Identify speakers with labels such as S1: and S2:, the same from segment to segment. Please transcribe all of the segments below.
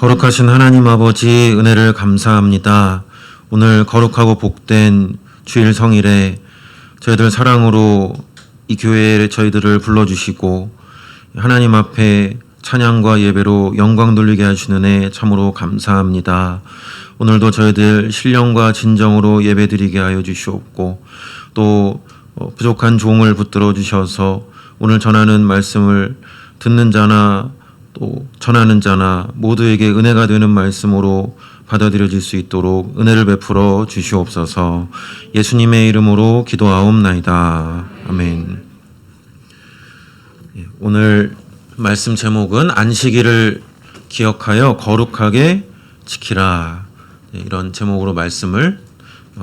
S1: 거룩하신 하나님 아버지 은혜를 감사합니다. 오늘 거룩하고 복된 주일 성일에 저희들 사랑으로 이 교회에 저희들을 불러주시고 하나님 앞에 찬양과 예배로 영광 돌리게 하시는 애 참으로 감사합니다. 오늘도 저희들 신령과 진정으로 예배드리게 하여 주시옵고 또 부족한 종을 붙들어 주셔서 오늘 전하는 말씀을 듣는 자나 또 전하는 자나 모두에게 은혜가 되는 말씀으로 받아들여질 수 있도록 은혜를 베풀어 주시옵소서. 예수님의 이름으로 기도하옵나이다. 아멘. 오늘 말씀 제목은 안식일을 기억하여 거룩하게 지키라, 이런 제목으로 말씀을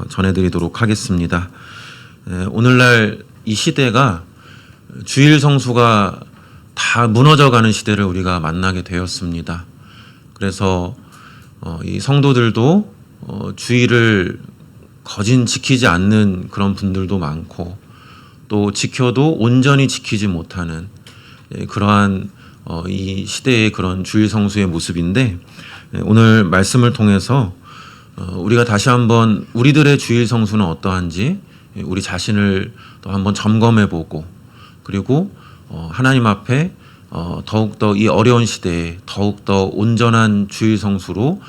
S1: 전해드리도록 하겠습니다. 오늘날 이 시대가 주일 성수가 다 무너져가는 시대를 우리가 만나게 되었습니다. 그래서 이 성도들도 주일을 거진 지키지 않는 그런 분들도 많고 또 지켜도 온전히 지키지 못하는 그러한 이 시대의 그런 주일 성수의 모습인데, 오늘 말씀을 통해서 우리가 다시 한번 우리들의 주일 성수는 어떠한지 우리 자신을 또 한번 점검해보고, 그리고 하나님 앞에 더욱더 이 어려운 시대에 더욱더 온전한 주일 성수로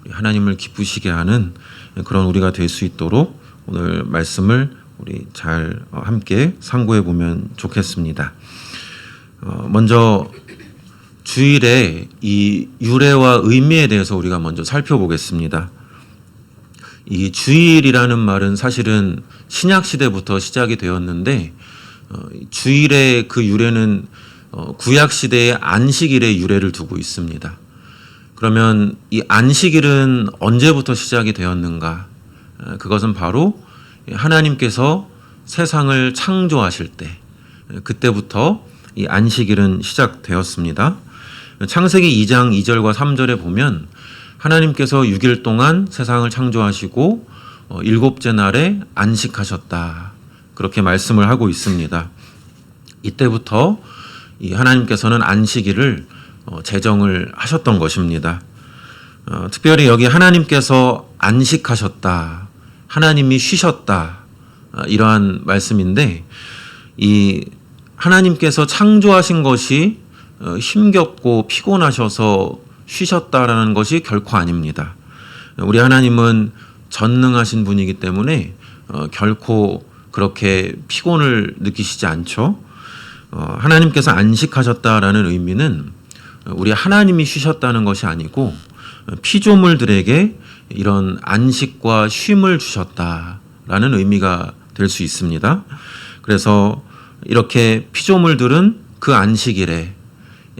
S1: 하나님을 기쁘시게 하는 그런 우리가 될 수 있도록 오늘 말씀을 우리 잘 함께 상고해 보면 좋겠습니다. 먼저 주일의 이 유래와 의미에 대해서 우리가 먼저 살펴보겠습니다. 이 주일이라는 말은 사실은 신약 시대부터 시작이 되었는데, 주일의 그 유래는 구약 시대의 안식일의 유래를 두고 있습니다. 그러면 이 안식일은 언제부터 시작이 되었는가? 그것은 바로 하나님께서 세상을 창조하실 때, 그때부터 이 안식일은 시작되었습니다. 창세기 2장 2절과 3절에 보면 하나님께서 6일 동안 세상을 창조하시고 일곱째 날에 안식하셨다, 그렇게 말씀을 하고 있습니다. 이때부터 이 하나님께서는 안식일을 제정을 하셨던 것입니다. 특별히 여기 하나님께서 안식하셨다, 하나님이 쉬셨다, 이러한 말씀인데, 이 하나님께서 창조하신 것이 힘겹고 피곤하셔서 쉬셨다라는 것이 결코 아닙니다. 우리 하나님은 전능하신 분이기 때문에 결코 그렇게 피곤을 느끼시지 않죠. 하나님께서 안식하셨다라는 의미는 우리 하나님이 쉬셨다는 것이 아니고 피조물들에게 이런 안식과 쉼을 주셨다라는 의미가 될 수 있습니다. 그래서 이렇게 피조물들은 그 안식일에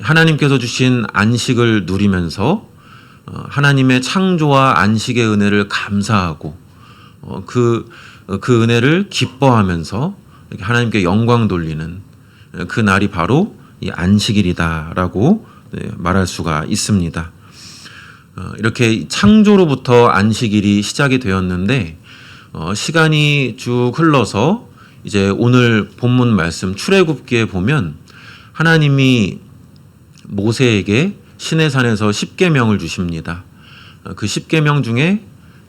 S1: 하나님께서 주신 안식을 누리면서 하나님의 창조와 안식의 은혜를 감사하고 그 은혜를 기뻐하면서 하나님께 영광 돌리는 그 날이 바로 이 안식일이다라고 말할 수가 있습니다. 이렇게 창조로부터 안식일이 시작이 되었는데, 시간이 쭉 흘러서 이제 오늘 본문 말씀 출애굽기에 보면 하나님이 모세에게 시내산에서 10계명을 주십니다. 그 10계명 중에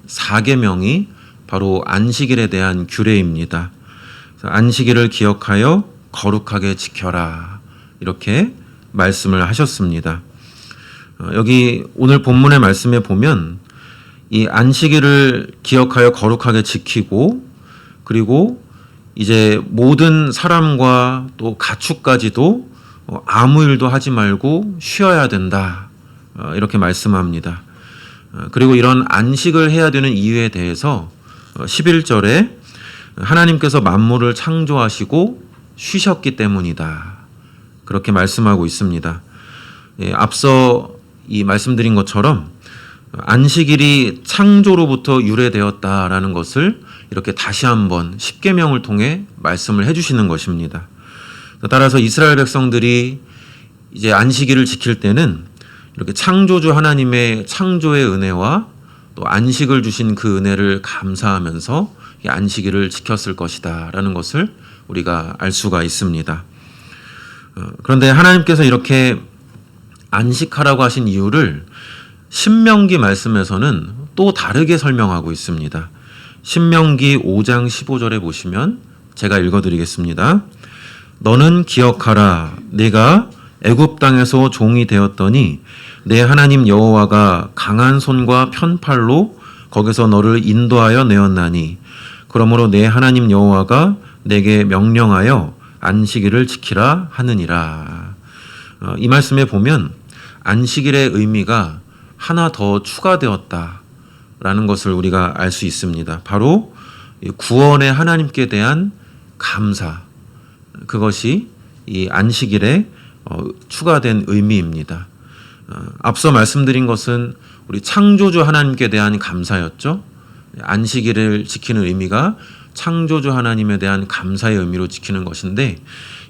S1: 4계명이 바로 안식일에 대한 규례입니다. 안식일을 기억하여 거룩하게 지켜라, 이렇게 말씀을 하셨습니다. 여기 오늘 본문의 말씀에 보면 이 안식일을 기억하여 거룩하게 지키고, 그리고 이제 모든 사람과 또 가축까지도 아무 일도 하지 말고 쉬어야 된다, 이렇게 말씀합니다. 그리고 이런 안식을 해야 되는 이유에 대해서 11절에 하나님께서 만물을 창조하시고 쉬셨기 때문이다, 그렇게 말씀하고 있습니다. 앞서 이 말씀드린 것처럼 안식일이 창조로부터 유래되었다라는 것을 이렇게 다시 한번 10계명을 통해 말씀을 해주시는 것입니다. 따라서 이스라엘 백성들이 이제 안식일을 지킬 때는 이렇게 창조주 하나님의 창조의 은혜와 또 안식을 주신 그 은혜를 감사하면서 이 안식일을 지켰을 것이다라는 것을 우리가 알 수가 있습니다. 그런데 하나님께서 이렇게 안식하라고 하신 이유를 신명기 말씀에서는 또 다르게 설명하고 있습니다. 신명기 5장 15절에 보시면 제가 읽어드리겠습니다. 너는 기억하라. 네가 애굽 땅에서 종이 되었더니 내 하나님 여호와가 강한 손과 편팔로 거기서 너를 인도하여 내었나니 그러므로 내 하나님 여호와가 내게 명령하여 안식일을 지키라 하느니라. 이 말씀에 보면 안식일의 의미가 하나 더 추가되었다라는 것을 우리가 알 수 있습니다. 바로 구원의 하나님께 대한 감사, 그것이 이 안식일에 추가된 의미입니다. 앞서 말씀드린 것은 우리 창조주 하나님께 대한 감사였죠. 안식일을 지키는 의미가 창조주 하나님에 대한 감사의 의미로 지키는 것인데,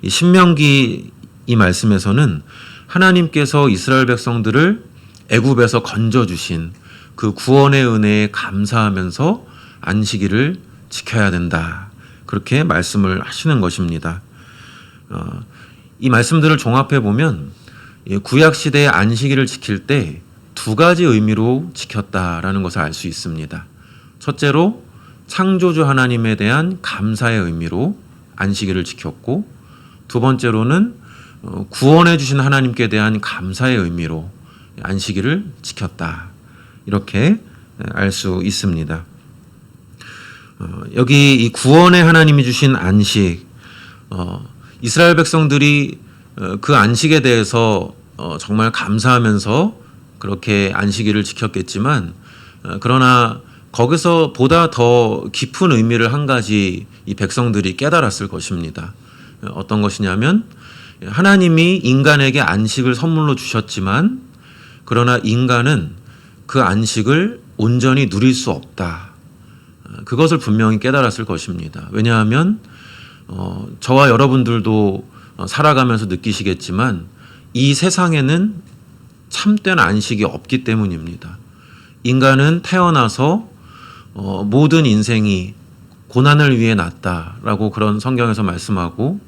S1: 이 신명기 이 말씀에서는 하나님께서 이스라엘 백성들을 애굽에서 건져주신 그 구원의 은혜에 감사하면서 안식일을 지켜야 된다, 그렇게 말씀을 하시는 것입니다. 이 말씀들을 종합해 보면 구약 시대의 안식일을 지킬 때 두 가지 의미로 지켰다라는 것을 알 수 있습니다. 첫째로 창조주 하나님에 대한 감사의 의미로 안식일을 지켰고, 두 번째로는 구원해 주신 하나님께 대한 감사의 의미로 안식일을 지켰다, 이렇게 알 수 있습니다. 여기 이 구원의 하나님이 주신 안식, 이스라엘 백성들이 그 안식에 대해서 정말 감사하면서 그렇게 안식일을 지켰겠지만, 그러나 거기서 보다 더 깊은 의미를 한 가지 이 백성들이 깨달았을 것입니다. 어떤 것이냐면, 하나님이 인간에게 안식을 선물로 주셨지만 그러나 인간은 그 안식을 온전히 누릴 수 없다, 그것을 분명히 깨달았을 것입니다. 왜냐하면 저와 여러분들도 살아가면서 느끼시겠지만 이 세상에는 참된 안식이 없기 때문입니다. 인간은 태어나서 모든 인생이 고난을 위해 났다라고 그런 성경에서 말씀하고,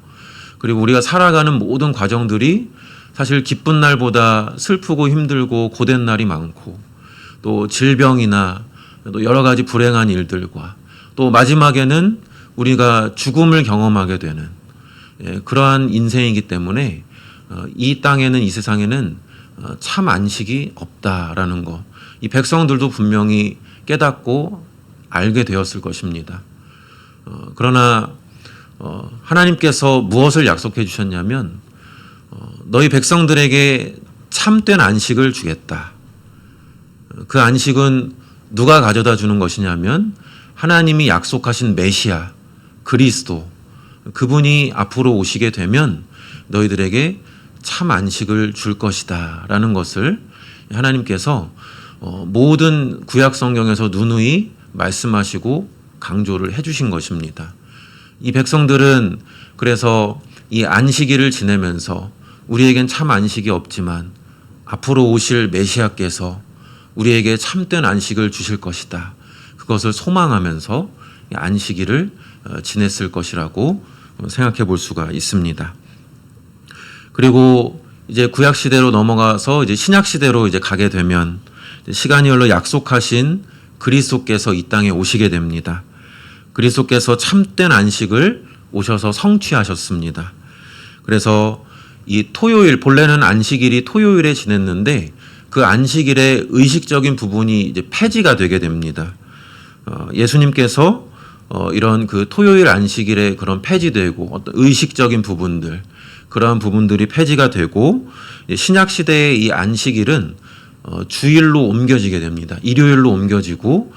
S1: 그리고 우리가 살아가는 모든 과정들이 사실 기쁜 날보다 슬프고 힘들고 고된 날이 많고, 또 질병이나 또 여러 가지 불행한 일들과 또 마지막에는 우리가 죽음을 경험하게 되는 그러한 인생이기 때문에 이 땅에는, 이 세상에는 참 안식이 없다라는 것, 이 백성들도 분명히 깨닫고 알게 되었을 것입니다. 그러나 하나님께서 무엇을 약속해 주셨냐면, 너희 백성들에게 참된 안식을 주겠다. 그 안식은 누가 가져다 주는 것이냐면 하나님이 약속하신 메시아 그리스도, 그분이 앞으로 오시게 되면 너희들에게 참 안식을 줄 것이다 라는 것을 하나님께서 모든 구약 성경에서 누누이 말씀하시고 강조를 해주신 것입니다. 이 백성들은 그래서 이 안식일을 지내면서 우리에겐 참 안식이 없지만 앞으로 오실 메시아께서 우리에게 참된 안식을 주실 것이다, 그것을 소망하면서 안식일을 지냈을 것이라고 생각해 볼 수가 있습니다. 그리고 이제 구약 시대로 넘어가서 이제 신약 시대로 이제 가게 되면 시간이 흘러 약속하신 그리스도께서 이 땅에 오시게 됩니다. 그리스도께서 참된 안식을 오셔서 성취하셨습니다. 그래서 이 토요일, 본래는 안식일이 토요일에 지냈는데 그 안식일의 의식적인 부분이 이제 폐지가 되게 됩니다. 예수님께서 이런 그 토요일 안식일의 그런 폐지되고 어떤 의식적인 부분들, 그러한 부분들이 폐지가 되고 신약 시대의 이 안식일은 주일로 옮겨지게 됩니다. 일요일로 옮겨지고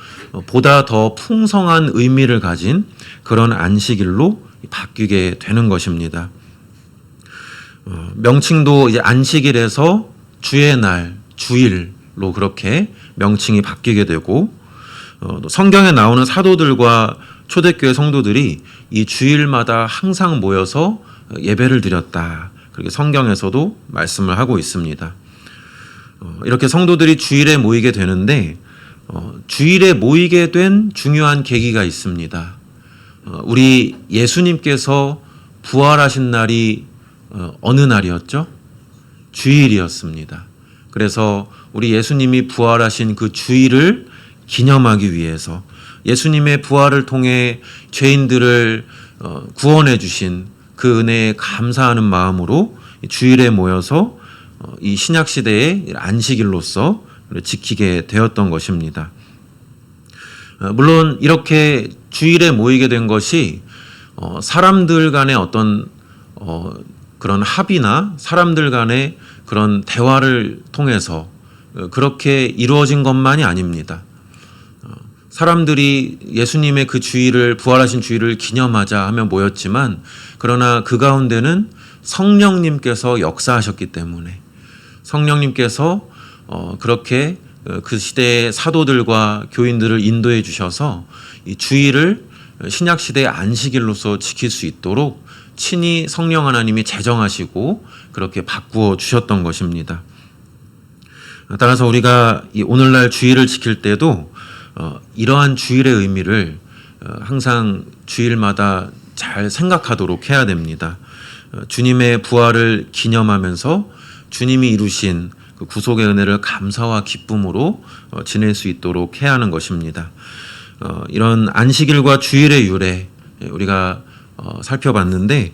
S1: 보다 더 풍성한 의미를 가진 그런 안식일로 바뀌게 되는 것입니다. 명칭도 이제 안식일에서 주의 날, 주일로 그렇게 명칭이 바뀌게 되고, 성경에 나오는 사도들과 초대교회 성도들이 이 주일마다 항상 모여서 예배를 드렸다, 그렇게 성경에서도 말씀을 하고 있습니다. 이렇게 성도들이 주일에 모이게 되는데 주일에 모이게 된 중요한 계기가 있습니다. 우리 예수님께서 부활하신 날이 어느 날이었죠? 주일이었습니다. 그래서 우리 예수님이 부활하신 그 주일을 기념하기 위해서 예수님의 부활을 통해 죄인들을 구원해 주신 그 은혜에 감사하는 마음으로 주일에 모여서 이 신약 시대의 안식일로서 지키게 되었던 것입니다. 물론 이렇게 주일에 모이게 된 것이 사람들 간의 어떤 그런 합의나 사람들 간의 그런 대화를 통해서 그렇게 이루어진 것만이 아닙니다. 사람들이 예수님의 그 주일을 부활하신 주일을 기념하자 하며 모였지만 그러나 그 가운데는 성령님께서 역사하셨기 때문에 성령님께서 그렇게 그 시대의 사도들과 교인들을 인도해 주셔서 이 주일을 신약 시대의 안식일로서 지킬 수 있도록 친히 성령 하나님이 제정하시고 그렇게 바꾸어 주셨던 것입니다. 따라서 우리가 이 오늘날 주일을 지킬 때도 이러한 주일의 의미를 항상 주일마다 잘 생각하도록 해야 됩니다. 주님의 부활을 기념하면서 주님이 이루신 그 구속의 은혜를 감사와 기쁨으로 지낼 수 있도록 해야 하는 것입니다. 이런 안식일과 주일의 유래 우리가 살펴봤는데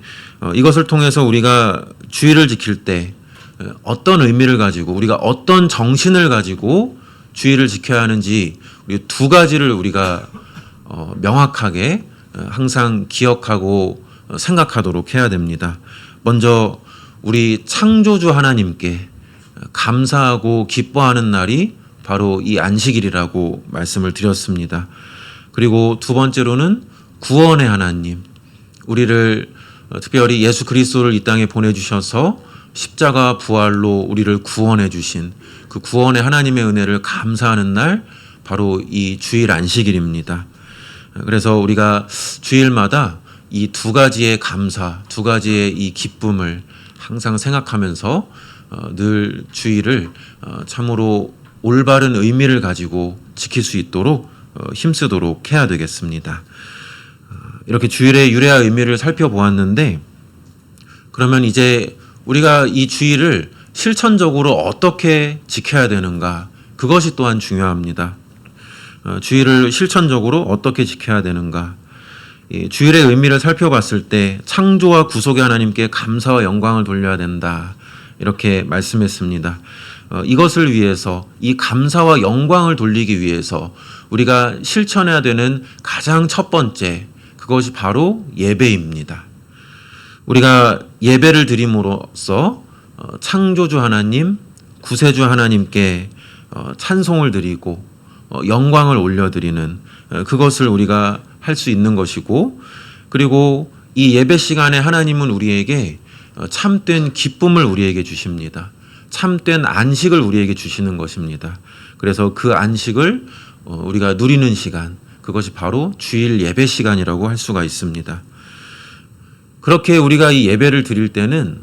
S1: 이것을 통해서 우리가 주일을 지킬 때 어떤 의미를 가지고 우리가 어떤 정신을 가지고 주일을 지켜야 하는지 우리 두 가지를 우리가 명확하게 항상 기억하고 생각하도록 해야 됩니다. 먼저 우리 창조주 하나님께 감사하고 기뻐하는 날이 바로 이 안식일이라고 말씀을 드렸습니다. 그리고 두 번째로는 구원의 하나님, 우리를 특별히 예수 그리스도를 이 땅에 보내주셔서 십자가 부활로 우리를 구원해 주신 그 구원의 하나님의 은혜를 감사하는 날 바로 이 주일 안식일입니다. 그래서 우리가 주일마다 이 두 가지의 감사, 두 가지의 이 기쁨을 항상 생각하면서 늘 주일을 참으로 올바른 의미를 가지고 지킬 수 있도록 힘쓰도록 해야 되겠습니다. 이렇게 주일의 유래와 의미를 살펴보았는데 그러면 이제 우리가 이 주일을 실천적으로 어떻게 지켜야 되는가 그것이 또한 중요합니다. 주일을 실천적으로 어떻게 지켜야 되는가 주일의 의미를 살펴봤을 때 창조와 구속의 하나님께 감사와 영광을 돌려야 된다 이렇게 말씀했습니다. 이것을 위해서 이 감사와 영광을 돌리기 위해서 우리가 실천해야 되는 가장 첫 번째 그것이 바로 예배입니다. 우리가 예배를 드림으로써 창조주 하나님, 구세주 하나님께 찬송을 드리고 영광을 올려드리는 그것을 우리가 할 수 있는 것이고 그리고 이 예배 시간에 하나님은 우리에게 참된 기쁨을 우리에게 주십니다. 참된 안식을 우리에게 주시는 것입니다. 그래서 그 안식을 우리가 누리는 시간 그것이 바로 주일 예배 시간이라고 할 수가 있습니다. 그렇게 우리가 이 예배를 드릴 때는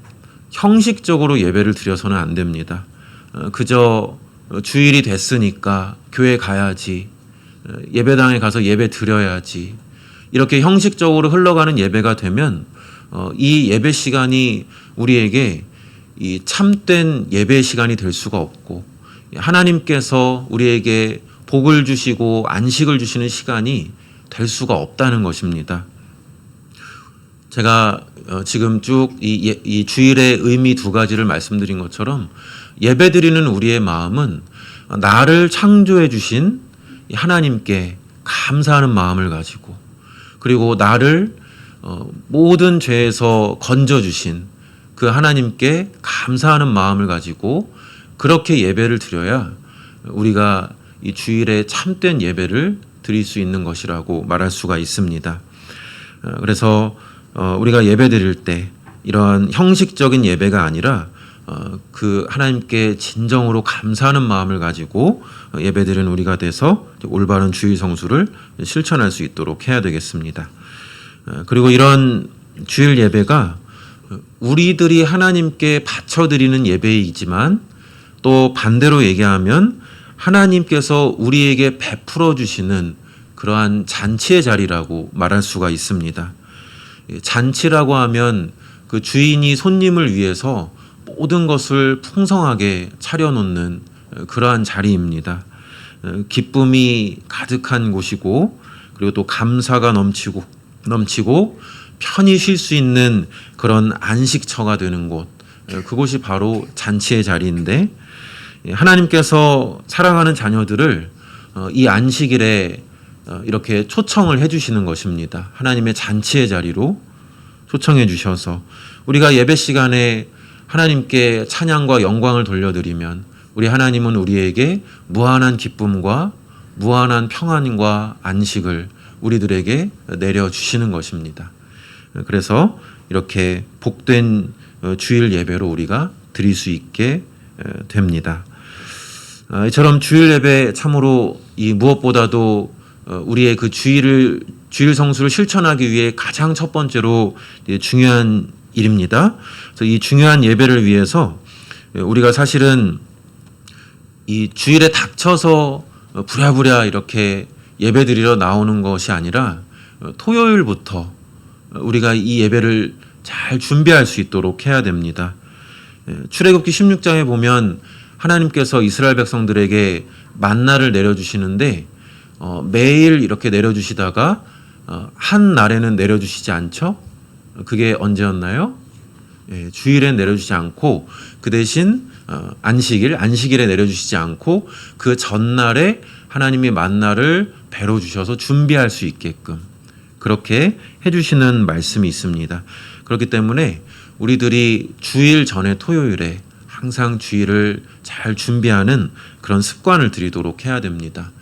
S1: 형식적으로 예배를 드려서는 안 됩니다. 그저 주일이 됐으니까 교회 가야지, 예배당에 가서 예배 드려야지 이렇게 형식적으로 흘러가는 예배가 되면 이 예배 시간이 우리에게 이 참된 예배 시간이 될 수가 없고 하나님께서 우리에게 복을 주시고 안식을 주시는 시간이 될 수가 없다는 것입니다. 제가 지금 쭉 이 주일의 의미 두 가지를 말씀드린 것처럼 예배드리는 우리의 마음은 나를 창조해 주신 하나님께 감사하는 마음을 가지고 그리고 나를 모든 죄에서 건져주신 그 하나님께 감사하는 마음을 가지고 그렇게 예배를 드려야 우리가 이 주일에 참된 예배를 드릴 수 있는 것이라고 말할 수가 있습니다. 그래서 우리가 예배 드릴 때 이러한 형식적인 예배가 아니라 그 하나님께 진정으로 감사하는 마음을 가지고 예배드리는 우리가 돼서 올바른 주일 성수를 실천할 수 있도록 해야 되겠습니다. 그리고 이런 주일 예배가 우리들이 하나님께 바쳐드리는 예배이지만 또 반대로 얘기하면 하나님께서 우리에게 베풀어 주시는 그러한 잔치의 자리라고 말할 수가 있습니다. 잔치라고 하면 그 주인이 손님을 위해서 모든 것을 풍성하게 차려놓는 그러한 자리입니다. 기쁨이 가득한 곳이고, 그리고 또 감사가 넘치고 편히 쉴 수 있는 그런 안식처가 되는 곳, 그곳이 바로 잔치의 자리인데, 하나님께서 사랑하는 자녀들을 이 안식일에 이렇게 초청을 해주시는 것입니다. 하나님의 잔치의 자리로 초청해 주셔서 우리가 예배 시간에 하나님께 찬양과 영광을 돌려드리면 우리 하나님은 우리에게 무한한 기쁨과 무한한 평안과 안식을 우리들에게 내려주시는 것입니다. 그래서 이렇게 복된 주일 예배로 우리가 드릴 수 있게 됩니다. 이처럼 주일 예배 참으로 이 무엇보다도 우리의 그 주일 성수를 실천하기 위해 가장 첫 번째로 중요한 일입니다. 그래서 이 중요한 예배를 위해서 우리가 사실은 이 주일에 닥쳐서 부랴부랴 이렇게 예배드리러 나오는 것이 아니라 토요일부터 우리가 이 예배를 잘 준비할 수 있도록 해야 됩니다. 출애굽기 16장에 보면 하나님께서 이스라엘 백성들에게 만나를 내려주시는데 매일 이렇게 내려주시다가 한 날에는 내려주시지 않죠? 그게 언제였나요? 주일엔 내려주지 않고 그 대신 안식일에 내려주시지 않고 그 전날에 하나님이 만나를 배로 주셔서 준비할 수 있게끔 그렇게 해주시는 말씀이 있습니다. 그렇기 때문에 우리들이 주일 전에 토요일에 항상 주일을 잘 준비하는 그런 습관을 들이도록 해야 됩니다.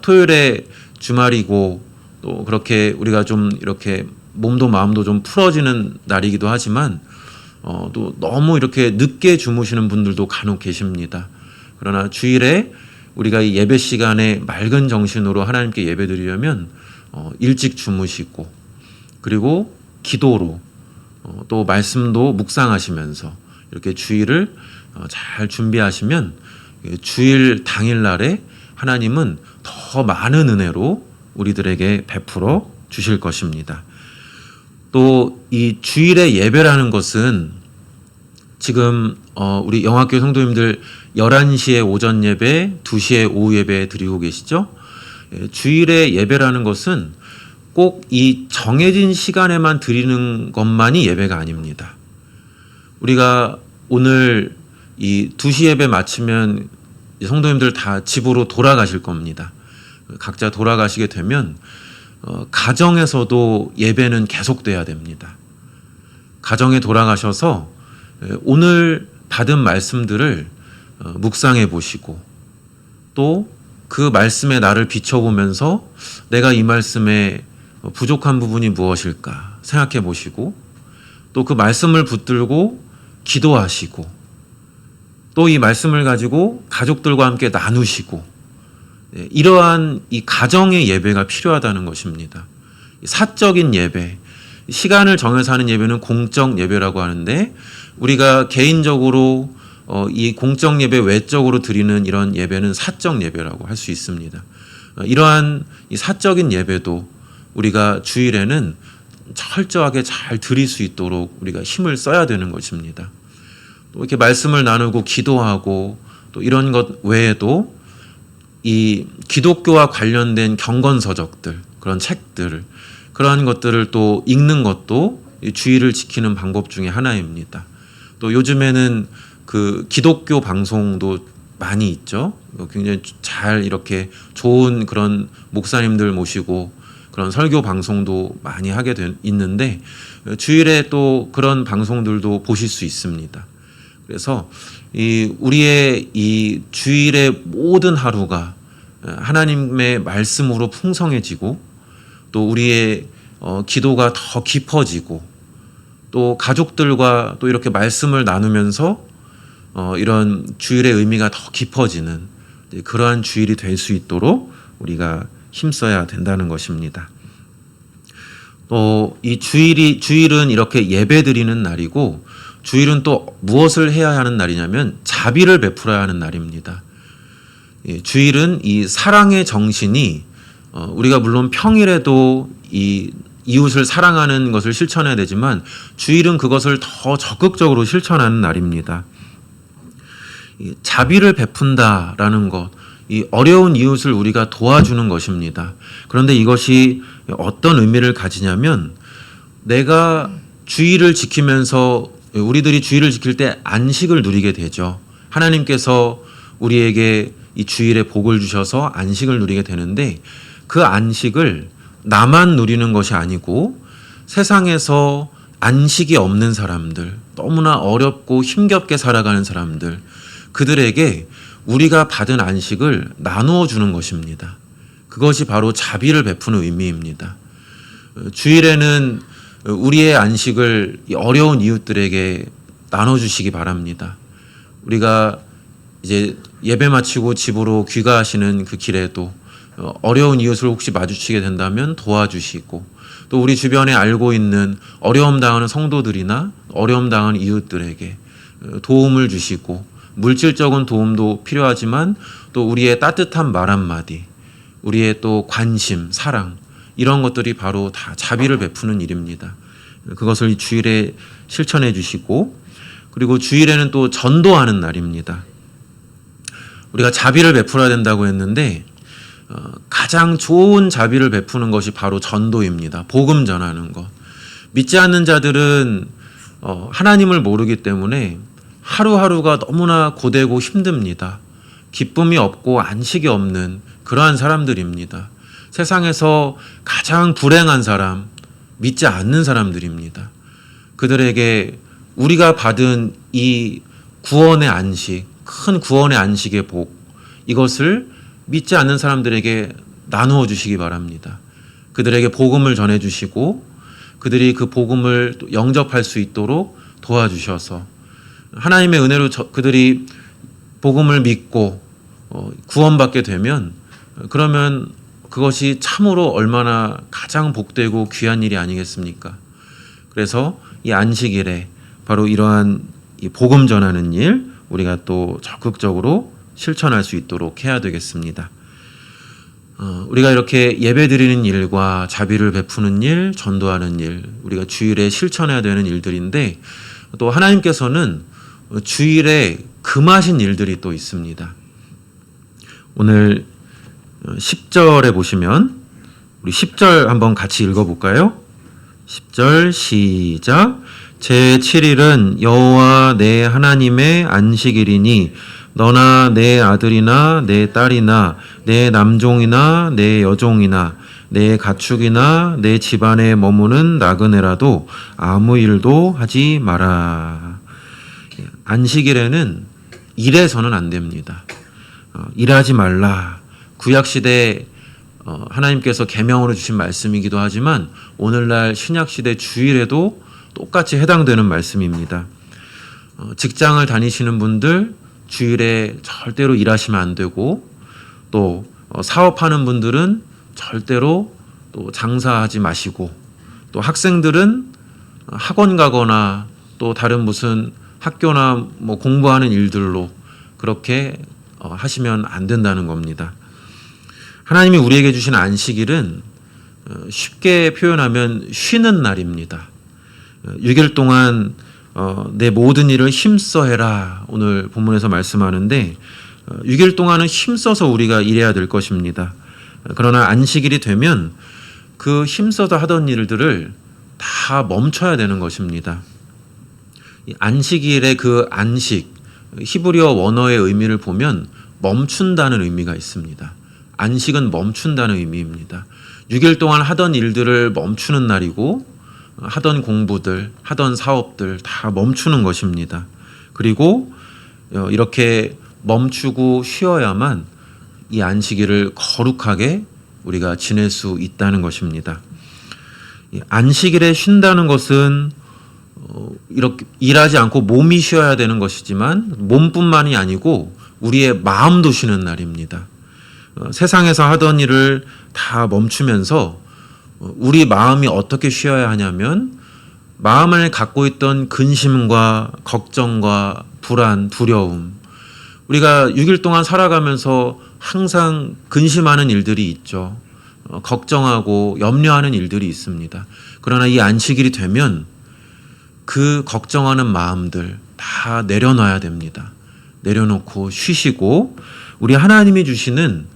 S1: 토요일에 주말이고 또 그렇게 우리가 좀 이렇게 몸도 마음도 좀 풀어지는 날이기도 하지만 또 너무 이렇게 늦게 주무시는 분들도 간혹 계십니다. 그러나 주일에 우리가 이 예배 시간에 맑은 정신으로 하나님께 예배드리려면 일찍 주무시고 그리고 기도로 또 말씀도 묵상하시면서 이렇게 주일을 잘 준비하시면 주일 당일날에 하나님은 더 많은 은혜로 우리들에게 베풀어 주실 것입니다. 또 이 주일의 예배라는 것은 지금 우리 영학교회 성도님들 11시에 오전 예배, 2시에 오후 예배 드리고 계시죠? 주일의 예배라는 것은 꼭 이 정해진 시간에만 드리는 것만이 예배가 아닙니다. 우리가 오늘 이 2시 예배 마치면 성도님들 다 집으로 돌아가실 겁니다. 각자 돌아가시게 되면 가정에서도 예배는 계속돼야 됩니다. 가정에 돌아가셔서 오늘 받은 말씀들을 묵상해 보시고 또 그 말씀에 나를 비춰보면서 내가 이 말씀에 부족한 부분이 무엇일까 생각해 보시고 또 그 말씀을 붙들고 기도하시고 또 이 말씀을 가지고 가족들과 함께 나누시고 이러한 이 가정의 예배가 필요하다는 것입니다. 사적인 예배, 시간을 정해서 하는 예배는 공적 예배라고 하는데 우리가 개인적으로 이 공적 예배 외적으로 드리는 이런 예배는 사적 예배라고 할 수 있습니다. 이러한 이 사적인 예배도 우리가 주일에는 철저하게 잘 드릴 수 있도록 우리가 힘을 써야 되는 것입니다. 또 이렇게 말씀을 나누고 기도하고 또 이런 것 외에도 이 기독교와 관련된 경건서적들, 그런 책들, 그러한 것들을 또 읽는 것도 이 주일을 지키는 방법 중에 하나입니다. 또 요즘에는 그 기독교 방송도 많이 있죠. 굉장히 잘 이렇게 좋은 그런 목사님들 모시고 그런 설교 방송도 많이 하게 있는데 주일에 또 그런 방송들도 보실 수 있습니다. 그래서 우리의 이 주일의 모든 하루가 하나님의 말씀으로 풍성해지고 또 우리의 기도가 더 깊어지고 또 가족들과 또 이렇게 말씀을 나누면서 이런 주일의 의미가 더 깊어지는 그러한 주일이 될 수 있도록 우리가 힘써야 된다는 것입니다. 또 이 주일은 이렇게 예배드리는 날이고 주일은 또 무엇을 해야 하는 날이냐면 자비를 베풀어야 하는 날입니다. 주일은 이 사랑의 정신이 우리가 물론 평일에도 이 이웃을 사랑하는 것을 실천해야 되지만 주일은 그것을 더 적극적으로 실천하는 날입니다. 이 자비를 베푼다라는 것, 이 어려운 이웃을 우리가 도와주는 것입니다. 그런데 이것이 어떤 의미를 가지냐면 내가 주의를 지키면서 우리들이 주의를 지킬 때 안식을 누리게 되죠. 하나님께서 우리에게 이 주일에 복을 주셔서 안식을 누리게 되는데 그 안식을 나만 누리는 것이 아니고 세상에서 안식이 없는 사람들, 너무나 어렵고 힘겹게 살아가는 사람들, 그들에게 우리가 받은 안식을 나누어 주는 것입니다. 그것이 바로 자비를 베푸는 의미입니다. 주일에는 우리의 안식을 어려운 이웃들에게 나눠주시기 바랍니다. 우리가 이제 예배 마치고 집으로 귀가하시는 그 길에도 어려운 이웃을 혹시 마주치게 된다면 도와주시고, 또 우리 주변에 알고 있는 어려움 당하는 성도들이나 어려움 당하는 이웃들에게 도움을 주시고, 물질적인 도움도 필요하지만 또 우리의 따뜻한 말 한마디, 우리의 또 관심, 사랑, 이런 것들이 바로 다 자비를 베푸는 일입니다. 그것을 주일에 실천해 주시고, 그리고 주일에는 또 전도하는 날입니다. 우리가 자비를 베풀어야 된다고 했는데 가장 좋은 자비를 베푸는 것이 바로 전도입니다. 복음 전하는 것. 믿지 않는 자들은 하나님을 모르기 때문에 하루하루가 너무나 고되고 힘듭니다. 기쁨이 없고 안식이 없는 그러한 사람들입니다. 세상에서 가장 불행한 사람, 믿지 않는 사람들입니다. 그들에게 우리가 받은 이 구원의 안식, 큰 구원의 안식의 복, 이것을 믿지 않는 사람들에게 나누어 주시기 바랍니다. 그들에게 복음을 전해 주시고 그들이 그 복음을 영접할 수 있도록 도와주셔서 하나님의 은혜로 그들이 복음을 믿고 구원받게 되면, 그러면 그것이 참으로 얼마나 가장 복되고 귀한 일이 아니겠습니까? 그래서 이 안식일에 바로 이러한 이 복음 전하는 일 우리가 또 적극적으로 실천할 수 있도록 해야 되겠습니다. 우리가 이렇게 예배드리는 일과 자비를 베푸는 일, 전도하는 일, 우리가 주일에 실천해야 되는 일들인데, 또 하나님께서는 주일에 금하신 일들이 또 있습니다. 오늘 10절에 보시면 우리 10절 한번 같이 읽어볼까요? 10절 시작. 제7일은 여호와 내 하나님의 안식일이니 너나 내 아들이나 내 딸이나 내 남종이나 내 여종이나 내 가축이나 내 집안에 머무는 나그네라도 아무 일도 하지 마라. 안식일에는 일해서는 안 됩니다. 일하지 말라. 구약시대 하나님께서 계명으로 주신 말씀이기도 하지만 오늘날 신약시대 주일에도 똑같이 해당되는 말씀입니다. 직장을 다니시는 분들 주일에 절대로 일하시면 안 되고, 또 사업하는 분들은 절대로 또 장사하지 마시고, 또 학생들은 학원 가거나 또 다른 무슨 학교나 뭐 공부하는 일들로 그렇게 하시면 안 된다는 겁니다. 하나님이 우리에게 주신 안식일은 쉽게 표현하면 쉬는 날입니다. 6일 동안 내 모든 일을 힘써 해라, 오늘 본문에서 말씀하는데 6일 동안은 힘써서 우리가 일해야 될 것입니다. 그러나 안식일이 되면 그 힘써서 하던 일들을 다 멈춰야 되는 것입니다. 안식일의 그 안식, 히브리어 원어의 의미를 보면 멈춘다는 의미가 있습니다. 안식은 멈춘다는 의미입니다. 6일 동안 하던 일들을 멈추는 날이고, 하던 공부들, 하던 사업들 다 멈추는 것입니다. 그리고 이렇게 멈추고 쉬어야만 이 안식일을 거룩하게 우리가 지낼 수 있다는 것입니다. 안식일에 쉰다는 것은 이렇게 일하지 않고 몸이 쉬어야 되는 것이지만 몸뿐만이 아니고 우리의 마음도 쉬는 날입니다. 세상에서 하던 일을 다 멈추면서 우리 마음이 어떻게 쉬어야 하냐면, 마음 안에 갖고 있던 근심과 걱정과 불안, 두려움, 우리가 6일 동안 살아가면서 항상 근심하는 일들이 있죠. 걱정하고 염려하는 일들이 있습니다. 그러나 이 안식일이 되면 그 걱정하는 마음들 다 내려놔야 됩니다. 내려놓고 쉬시고 우리 하나님이 주시는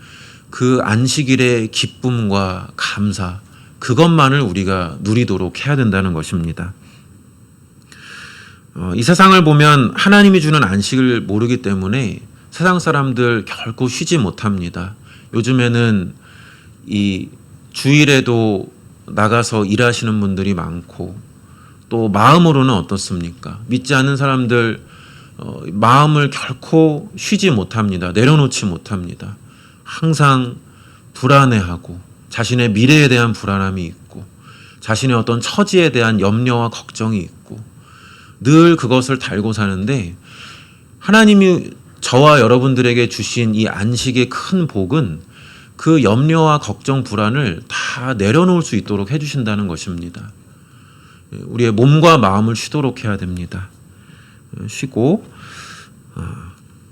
S1: 그 안식일의 기쁨과 감사, 그것만을 우리가 누리도록 해야 된다는 것입니다. 이 세상을 보면 하나님이 주는 안식을 모르기 때문에 세상 사람들 결코 쉬지 못합니다. 요즘에는 이 주일에도 나가서 일하시는 분들이 많고, 또 마음으로는 어떻습니까? 믿지 않는 사람들 마음을 결코 쉬지 못합니다. 내려놓지 못합니다. 항상 불안해하고 자신의 미래에 대한 불안함이 있고 자신의 어떤 처지에 대한 염려와 걱정이 있고 늘 그것을 달고 사는데, 하나님이 저와 여러분들에게 주신 이 안식의 큰 복은 그 염려와 걱정, 불안을 다 내려놓을 수 있도록 해주신다는 것입니다. 우리의 몸과 마음을 쉬도록 해야 됩니다. 쉬고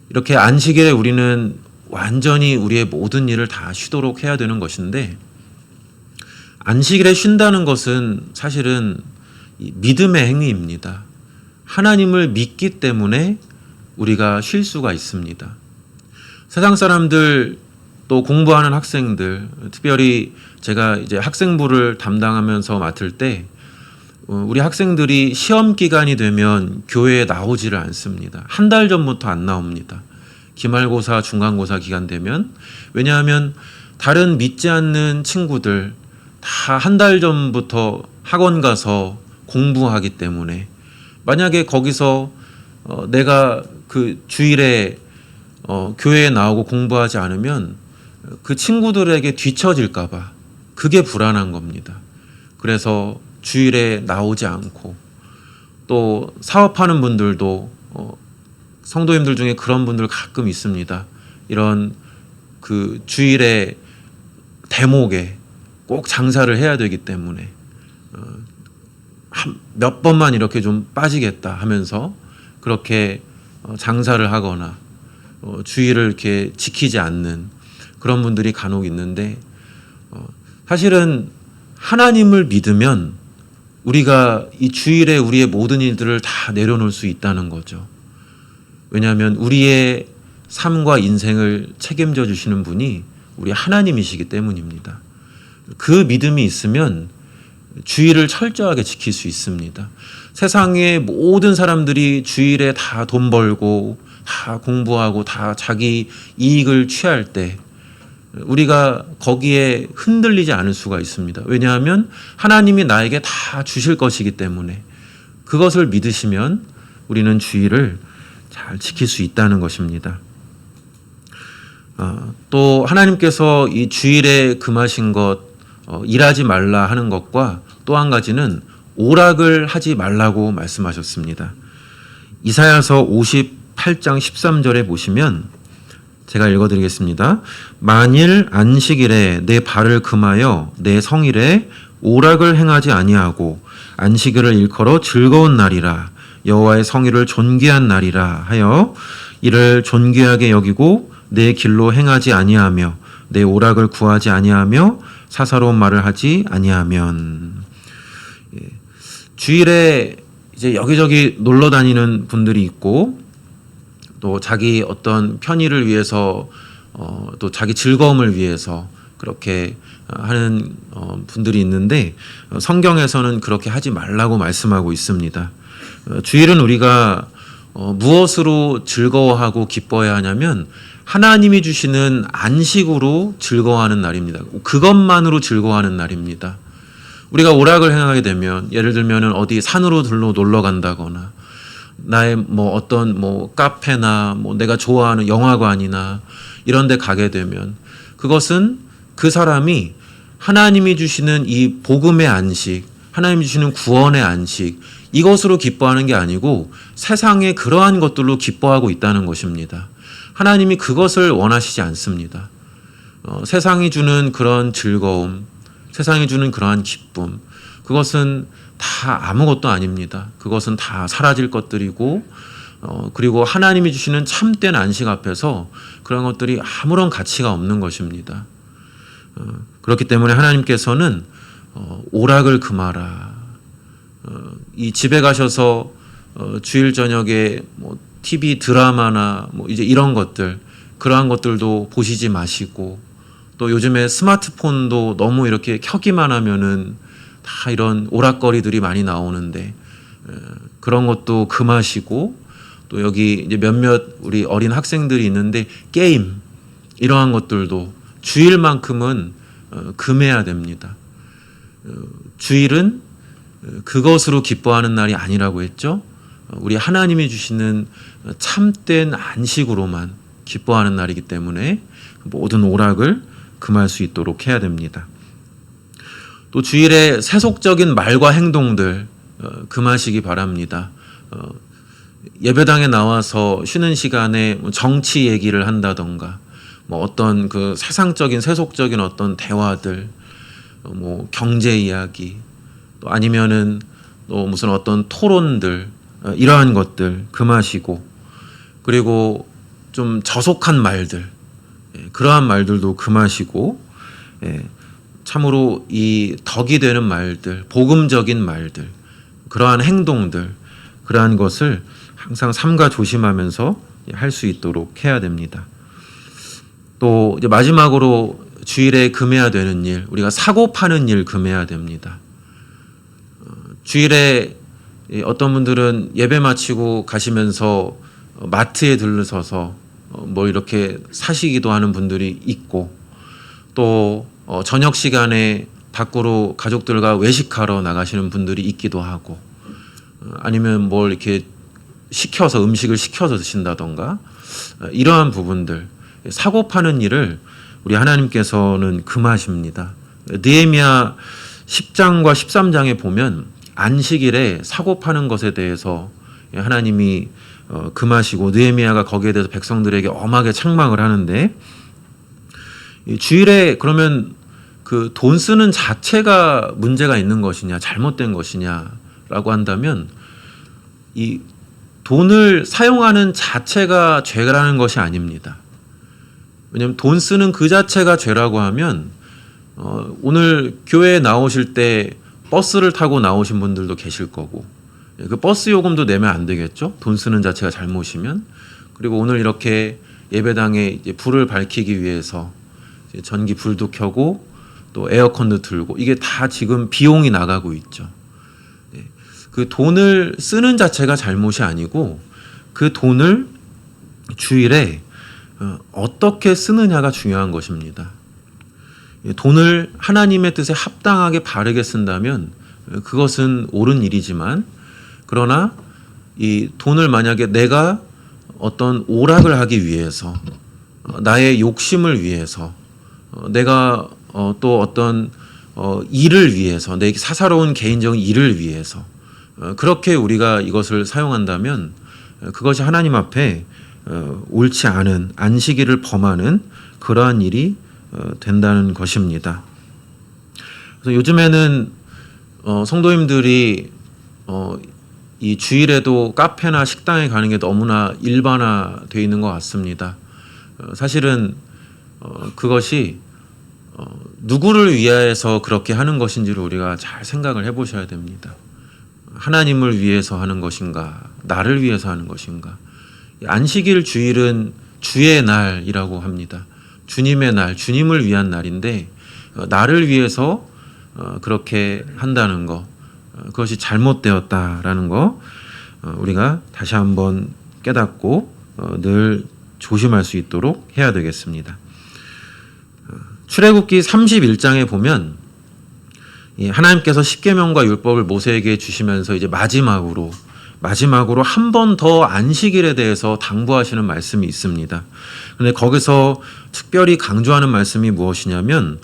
S1: 이렇게 안식일에 우리는 완전히 우리의 모든 일을 다 쉬도록 해야 되는 것인데, 안식일에 쉰다는 것은 사실은 믿음의 행위입니다. 하나님을 믿기 때문에 우리가 쉴 수가 있습니다. 세상 사람들, 또 공부하는 학생들, 특별히 제가 이제 학생부를 담당하면서 맡을 때 우리 학생들이 시험 기간이 되면 교회에 나오지를 않습니다. 한 달 전부터 안 나옵니다. 기말고사, 중간고사 기간 되면. 왜냐하면 다른 믿지 않는 친구들 다 한 달 전부터 학원 가서 공부하기 때문에, 만약에 거기서 내가 그 주일에 교회에 나오고 공부하지 않으면 그 친구들에게 뒤처질까 봐 그게 불안한 겁니다. 그래서 주일에 나오지 않고, 또 사업하는 분들도 성도님들 중에 그런 분들 가끔 있습니다. 이런 그 주일에 대목에 꼭 장사를 해야 되기 때문에 몇 번만 이렇게 좀 빠지겠다 하면서 그렇게 장사를 하거나 주일을 이렇게 지키지 않는 그런 분들이 간혹 있는데, 사실은 하나님을 믿으면 우리가 이 주일에 우리의 모든 일들을 다 내려놓을 수 있다는 거죠. 왜냐하면 우리의 삶과 인생을 책임져 주시는 분이 우리 하나님이시기 때문입니다. 그 믿음이 있으면 주일을 철저하게 지킬 수 있습니다. 세상의 모든 사람들이 주일에 다 돈 벌고 다 공부하고 다 자기 이익을 취할 때 우리가 거기에 흔들리지 않을 수가 있습니다. 왜냐하면 하나님이 나에게 다 주실 것이기 때문에 그것을 믿으시면 우리는 주일을 잘 지킬 수 있다는 것입니다. 또 하나님께서 이 주일에 금하신 것, 일하지 말라 하는 것과 또 한 가지는 오락을 하지 말라고 말씀하셨습니다. 이사야서 58장 13절에 보시면 제가 읽어드리겠습니다. 만일 안식일에 내 발을 금하여 내 성일에 오락을 행하지 아니하고 안식일을 일컬어 즐거운 날이라 여호와의 성일을 존귀한 날이라 하여 이를 존귀하게 여기고 내 길로 행하지 아니하며 내 오락을 구하지 아니하며 사사로운 말을 하지 아니하면. 주일에 이제 여기저기 놀러 다니는 분들이 있고, 또 자기 어떤 편의를 위해서 또 자기 즐거움을 위해서 그렇게 하는 분들이 있는데, 성경에서는 그렇게 하지 말라고 말씀하고 있습니다. 주일은 우리가 무엇으로 즐거워하고 기뻐해야 하냐면 하나님이 주시는 안식으로 즐거워하는 날입니다. 그것만으로 즐거워하는 날입니다. 우리가 오락을 행하게 되면, 예를 들면 어디 산으로 놀러 간다거나 나의 뭐 어떤 뭐 카페나 뭐 내가 좋아하는 영화관이나 이런 데 가게 되면 그것은 그 사람이 하나님이 주시는 이 복음의 안식, 하나님이 주시는 구원의 안식, 이것으로 기뻐하는 게 아니고 세상의 그러한 것들로 기뻐하고 있다는 것입니다. 하나님이 그것을 원하시지 않습니다. 세상이 주는 그런 즐거움, 세상이 주는 그러한 기쁨, 그것은 다 아무것도 아닙니다. 그것은 다 사라질 것들이고, 그리고 하나님이 주시는 참된 안식 앞에서 그런 것들이 아무런 가치가 없는 것입니다. 그렇기 때문에 하나님께서는 오락을 금하라. 이 집에 가셔서 주일 저녁에 뭐 TV 드라마나 뭐 이제 이런 것들, 그러한 것들도 보시지 마시고, 또 요즘에 스마트폰도 너무 이렇게 켜기만 하면은 다 이런 오락거리들이 많이 나오는데 그런 것도 금하시고, 또 여기 이제 몇몇 우리 어린 학생들이 있는데 게임 이러한 것들도 주일만큼은 금해야 됩니다. 주일은 그것으로 기뻐하는 날이 아니라고 했죠. 우리 하나님이 주시는 참된 안식으로만 기뻐하는 날이기 때문에 모든 오락을 금할 수 있도록 해야 됩니다. 또 주일에 세속적인 말과 행동들 금하시기 바랍니다. 예배당에 나와서 쉬는 시간에 정치 얘기를 한다던가, 뭐 어떤 그 세상적인 세속적인 어떤 대화들, 뭐 경제 이야기, 또 아니면은 또 무슨 어떤 토론들, 이러한 것들 금하시고, 그리고 좀 저속한 말들, 그러한 말들도 금하시고, 참으로 이 덕이 되는 말들, 복음적인 말들, 그러한 행동들, 그러한 것을 항상 삼가 조심하면서 할 수 있도록 해야 됩니다. 또 이제 마지막으로 주일에 금해야 되는 일, 우리가 사고 파는 일 금해야 됩니다. 주일에 어떤 분들은 예배 마치고 가시면서 마트에 들르서서 뭐 이렇게 사시기도 하는 분들이 있고, 또 저녁 시간에 밖으로 가족들과 외식하러 나가시는 분들이 있기도 하고, 아니면 뭘 이렇게 시켜서 음식을 시켜서 드신다던가, 이러한 부분들, 사고 파는 일을 우리 하나님께서는 금하십니다. 느헤미야 10장과 13장에 보면 안식일에 사고 파는 것에 대해서 하나님이 금하시고, 느헤미야가 거기에 대해서 백성들에게 엄하게 책망을 하는데, 주일에 그러면 그 돈 쓰는 자체가 문제가 있는 것이냐, 잘못된 것이냐라고 한다면, 이 돈을 사용하는 자체가 죄라는 것이 아닙니다. 왜냐하면 돈 쓰는 그 자체가 죄라고 하면 오늘 교회에 나오실 때 버스를 타고 나오신 분들도 계실 거고, 그 버스 요금도 내면 안 되겠죠? 돈 쓰는 자체가 잘못이면. 그리고 오늘 이렇게 예배당에 이제 불을 밝히기 위해서 전기 불도 켜고 또 에어컨도 틀고, 이게 다 지금 비용이 나가고 있죠. 그 돈을 쓰는 자체가 잘못이 아니고, 그 돈을 주일에 어떻게 쓰느냐가 중요한 것입니다. 돈을 하나님의 뜻에 합당하게 바르게 쓴다면 그것은 옳은 일이지만, 그러나 이 돈을 만약에 내가 어떤 오락을 하기 위해서, 나의 욕심을 위해서, 내가 또 어떤 일을 위해서, 내 사사로운 개인적인 일을 위해서 그렇게 우리가 이것을 사용한다면 그것이 하나님 앞에 옳지 않은 안식일을 범하는 그러한 일이 된다는 것입니다. 그래서 요즘에는 성도님들이 이 주일에도 카페나 식당에 가는 게 너무나 일반화되어 있는 것 같습니다. 사실은 그것이 누구를 위해서 그렇게 하는 것인지를 우리가 잘 생각을 해보셔야 됩니다. 하나님을 위해서 하는 것인가, 나를 위해서 하는 것인가. 안식일 주일은 주의 날이라고 합니다. 주님의 날, 주님을 위한 날인데 나를 위해서 그렇게 한다는 것, 그것이 잘못되었다라는 거 우리가 다시 한번 깨닫고 늘 조심할 수 있도록 해야 되겠습니다. 출애굽기 31장에 보면 하나님께서 십계명과 율법을 모세에게 주시면서 이제 마지막으로 한 번 더 안식일에 대해서 당부하시는 말씀이 있습니다. 그런데 거기서 특별히 강조하는 말씀이 무엇이냐면,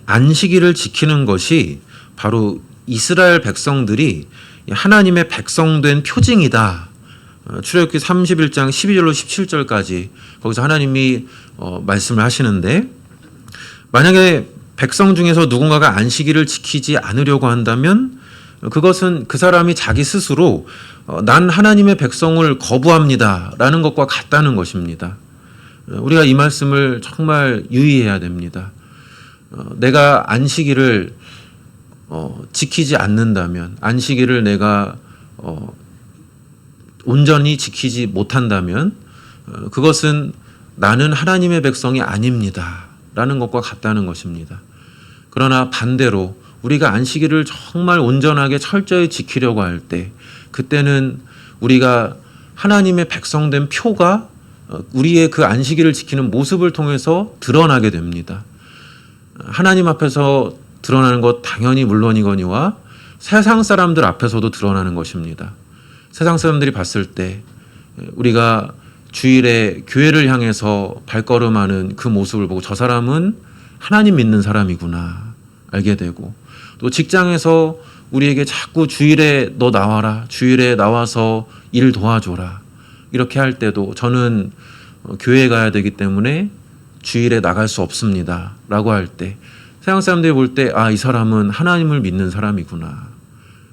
S1: 안식일을 지키는 것이 바로 이스라엘 백성들이 하나님의 백성된 표징이다. 출애굽기 31장 12절로 17절까지 거기서 하나님이 말씀을 하시는데, 만약에 백성 중에서 누군가가 안식일을 지키지 않으려고 한다면 그것은 그 사람이 자기 스스로 난 하나님의 백성을 거부합니다 라는 것과 같다는 것입니다. 우리가 이 말씀을 정말 유의해야 됩니다. 내가 안식일을 지키지 않는다면, 안식일을 내가 온전히 지키지 못한다면 그것은 나는 하나님의 백성이 아닙니다 라는 것과 같다는 것입니다. 그러나 반대로 우리가 안식일을 정말 온전하게 철저히 지키려고 할 때 그때는 우리가 하나님의 백성된 표가 우리의 그 안식일을 지키는 모습을 통해서 드러나게 됩니다. 하나님 앞에서 드러나는 것 당연히 물론이거니와 세상 사람들 앞에서도 드러나는 것입니다. 세상 사람들이 봤을 때 우리가 주일에 교회를 향해서 발걸음하는 그 모습을 보고 저 사람은 하나님 믿는 사람이구나 알게 되고, 또 직장에서 우리에게 자꾸 주일에 너 나와라, 주일에 나와서 일 도와줘라 이렇게 할 때도 저는 교회에 가야 되기 때문에 주일에 나갈 수 없습니다 라고 할 때 세상 사람들이 볼 때 이 사람은 하나님을 믿는 사람이구나,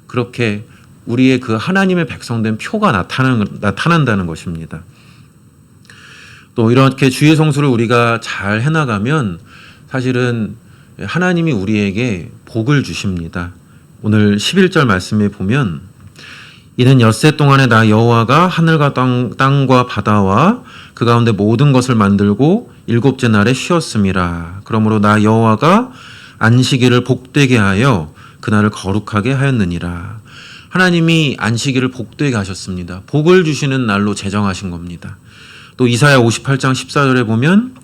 S1: 그렇게 우리의 그 하나님의 백성된 표가 나타난다는 것입니다. 또 이렇게 주일 성수를 우리가 잘 해나가면 사실은 하나님이 우리에게 복을 주십니다. 오늘 11절 말씀에 보면 이는 엿새 동안에 나 여호와가 하늘과 땅과 바다와 그 가운데 모든 것을 만들고 일곱째 날에 쉬었음이라. 그러므로 나 여호와가 안식일을 복되게 하여 그날을 거룩하게 하였느니라. 하나님이 안식일을 복되게 하셨습니다. 복을 주시는 날로 제정하신 겁니다. 또 이사야 58장 14절에 보면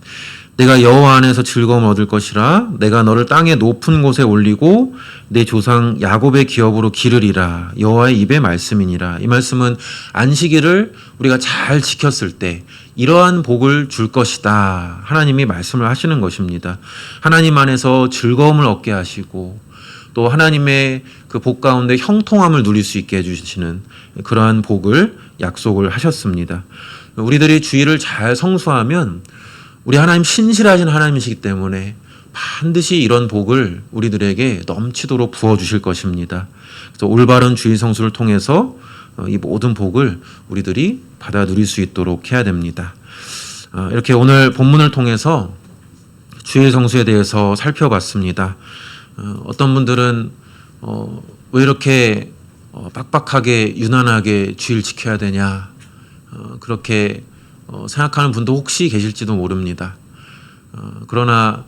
S1: 내가 여호와 안에서 즐거움을 얻을 것이라. 내가 너를 땅의 높은 곳에 올리고 내 조상 야곱의 기업으로 기르리라. 여호와의 입의 말씀이니라. 이 말씀은 안식일을 우리가 잘 지켰을 때 이러한 복을 줄 것이다 하나님이 말씀을 하시는 것입니다. 하나님 안에서 즐거움을 얻게 하시고 또 하나님의 그 복 가운데 형통함을 누릴 수 있게 해주시는 그러한 복을 약속을 하셨습니다. 우리들이 주일을 잘 성수하면 우리 하나님 신실하신 하나님이시기 때문에 반드시 이런 복을 우리들에게 넘치도록 부어주실 것입니다. 그래서 올바른 주일 성수를 통해서 이 모든 복을 우리들이 받아 누릴 수 있도록 해야 됩니다. 이렇게 오늘 본문을 통해서 주일 성수에 대해서 살펴봤습니다. 어떤 분들은 왜 이렇게 빡빡하게 유난하게 주일 지켜야 되냐 그렇게 생각하는 분도 혹시 계실지도 모릅니다. 그러나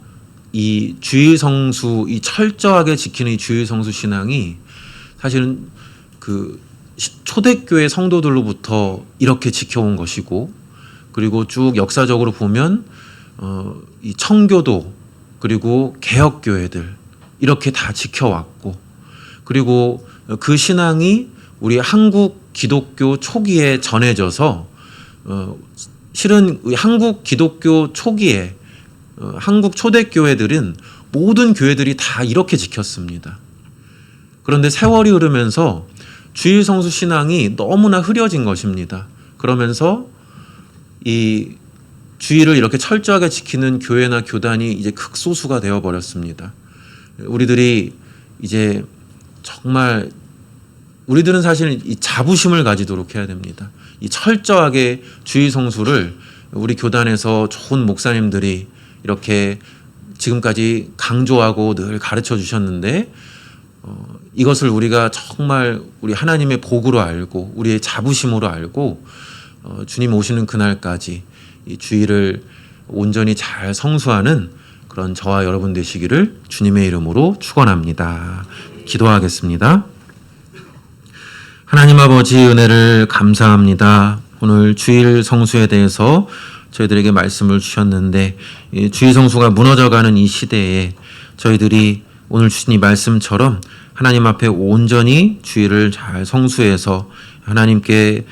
S1: 이 주일 성수, 이 철저하게 지키는 이 주일 성수 신앙이 사실은 그 초대교회 성도들로부터 이렇게 지켜온 것이고, 그리고 쭉 역사적으로 보면 이 청교도 그리고 개혁교회들 이렇게 다 지켜왔고, 그리고 그 신앙이 우리 한국 기독교 초기에 전해져서 실은 한국 기독교 초기에 한국 초대교회들은 모든 교회들이 다 이렇게 지켰습니다. 그런데 세월이 흐르면서 주일 성수 신앙이 너무나 흐려진 것입니다. 그러면서 이 주일을 이렇게 철저하게 지키는 교회나 교단이 이제 극소수가 되어버렸습니다. 우리들이 이제 정말 우리들은 사실 이 자부심을 가지도록 해야 됩니다. 이 철저하게 주일 성수를 우리 교단에서 좋은 목사님들이 이렇게 지금까지 강조하고 늘 가르쳐 주셨는데 이것을 우리가 정말 우리 하나님의 복으로 알고 우리의 자부심으로 알고 주님 오시는 그날까지 이 주일을 온전히 잘 성수하는 그런 저와 여러분 되시기를 주님의 이름으로 축원합니다. 기도하겠습니다. 하나님 아버지 은혜를 감사합니다. 오늘 주일 성수에 대해서 저희들에게 말씀을 주셨는데 주일 성수가 무너져가는 이 시대에 저희들이 오늘 주신 이 말씀처럼 하나님 앞에 온전히 주일을 잘 성수해서 하나님께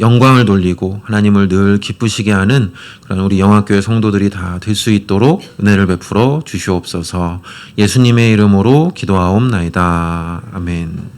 S1: 영광을 돌리고 하나님을 늘 기쁘시게 하는 그런 우리 영화교회 성도들이 다 될 수 있도록 은혜를 베풀어 주시옵소서. 예수님의 이름으로 기도하옵나이다. 아멘.